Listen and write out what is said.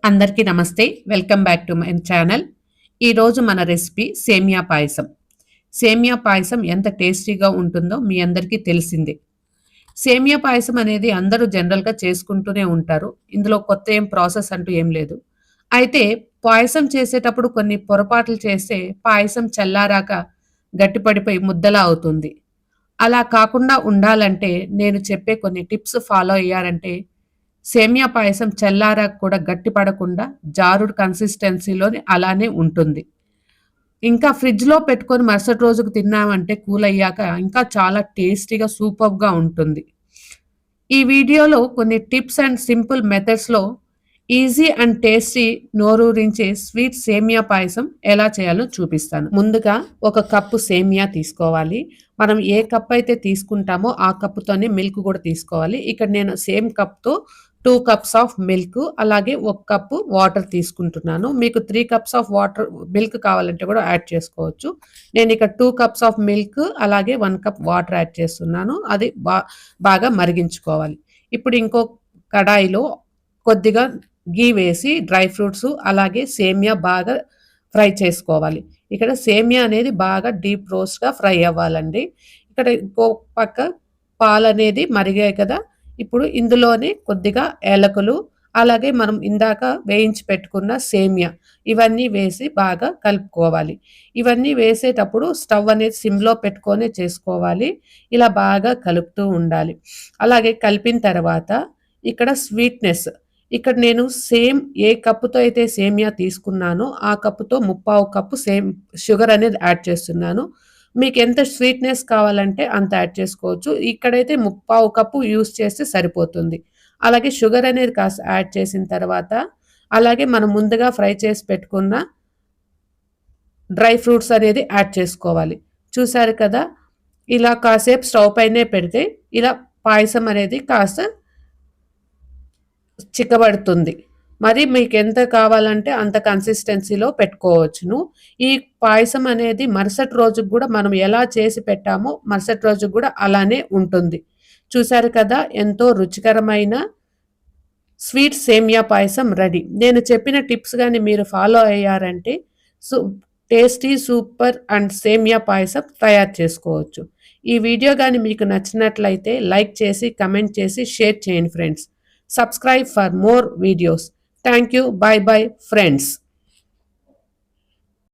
అందరికీ నమస్తే. Welcome back to my channel. ఈరోజు మన రెసిపీ సేమియా పాయసం. సేమియా పాయసం ఎంత టేస్టీగా ఉంటుందో మీ అందరికీ తెలిసిందే. సేమియా పాయసం అనేది అందరూ జనరల్‌గా చేసుకుంటూనే ఉంటారు. ఇందులో కొత్త ప్రాసెస్ అంటూ ఏం లేదు. అయితే పాయసం చేసేటప్పుడు కొన్ని పొరపాట్లు చేస్తే పాయసం చల్లారాక గట్టిపడిపోయి ముద్దలా అవుతుంది. అలా కాకుండా ఉండాలంటే నేను చెప్పే కొన్ని టిప్స్ ఫాలో అయ్యారంటే సేమియా పాయసం చల్లారాక కూడా గట్టి పడకుండా జారుడు కన్సిస్టెన్సీలోని అలానే ఉంటుంది. ఇంకా ఫ్రిడ్జ్‌లో పెట్టుకొని మరుసటి రోజుకు తిన్నామంటే కూల్ అయ్యాక ఇంకా చాలా టేస్టీగా సూపర్బ్‌గా ఉంటుంది. ఈ వీడియోలో కొన్ని టిప్స్ అండ్ సింపుల్ మెథడ్స్‌లో ఈజీ అండ్ టేస్టీ నోరూరించే స్వీట్ సేమియా పాయసం ఎలా చేయాలో చూపిస్తాను. ముందుగా ఒక కప్పు సేమియా తీసుకోవాలి. మనం ఏ కప్ అయితే తీసుకుంటామో ఆ కప్పుతోనే మిల్క్ కూడా తీసుకోవాలి. ఇక్కడ నేను సేమ్ కప్‌తో 2 కప్స్ ఆఫ్ మిల్క్ అలాగే 1 కప్పు వాటర్ తీసుకుంటున్నాను. మీకు 3 కప్స్ ఆఫ్ మిల్క్ కావాలంటే కూడా యాడ్ చేసుకోవచ్చు. నేను ఇక్కడ 2 కప్స్ ఆఫ్ మిల్క్ అలాగే 1 కప్ వాటర్ యాడ్ చేస్తున్నాను. అది బాగా మరిగించుకోవాలి. ఇప్పుడు ఇంకో కడాయిలో కొద్దిగా ఘీ వేసి డ్రై ఫ్రూట్స్ అలాగే సేమియా బాగా ఫ్రై చేసుకోవాలి. ఇక్కడ సేమియా అనేది బాగా డీప్ రోస్ట్‌గా ఫ్రై అవ్వాలండి. ఇక్కడ ఇంకో పక్క పాలనేది మరిగాయి కదా! ఇప్పుడు ఇందులోనే కొద్దిగా ఏలకులు, అలాగే మనం ఇందాక వేయించి పెట్టుకున్న సేమియా ఇవన్నీ వేసి బాగా కలుపుకోవాలి. ఇవన్నీ వేసేటప్పుడు స్టవ్ అనేది సిమ్‌లో పెట్టుకొనే చేసుకోవాలి. ఇలా బాగా కలుపుతూ ఉండాలి. అలాగే కలిపిన తర్వాత ఇక్కడ స్వీట్‌నెస్ ఇక్కడ నేను సేమ్ ఏ కప్పుతో అయితే సేమియా తీసుకున్నానో ఆ కప్పుతో 3/4 కప్పు షుగర్ అనేది యాడ్ చేస్తున్నాను. మీకెంత స్వీట్‌నెస్ కావాలంటే అంత యాడ్ చేసుకోవచ్చు. ఇక్కడైతే 3/4 కప్పు యూజ్ చేస్తే సరిపోతుంది. అలాగే షుగర్ అనేది కాస్త యాడ్ చేసిన తర్వాత, అలాగే మనం ముందుగా ఫ్రై చేసి పెట్టుకున్న డ్రై ఫ్రూట్స్ అనేది యాడ్ చేసుకోవాలి. చూసారు కదా! ఇలా కాసేపు స్టవ్ పైనే పెడితే ఇలా పాయసం అనేది కాస్త చిక్కబడుతుంది. మరి మీకెంత కావాలంటే అంత కన్సిస్టెన్సీలో పెట్టుకోవచ్చును. ఈ పాయసం అనేది మరుసటి రోజుకి గూడా మనం ఎలా చేసి పెట్టామో మరుసటి రోజుకి గూడా అలానే ఉంటుంది. చూసారు కదా! ఎంతో రుచికరమైన స్వీట్ సేమియా పాయసం రెడీ. నేను చెప్పిన టిప్స్ గాని మీరు ఫాలో అయ్యారంటే సు టేస్టీ సూపర్ అండ్ సేమియా పాయసం తయారు చేసుకోవచ్చు. ఈ వీడియో గాని మీకు నచ్చినట్లయితే లైక్ చేసి, కమెంట్ చేసి, షేర్ చేయండి friends. Subscribe for more videos. Thank you. Bye bye friends.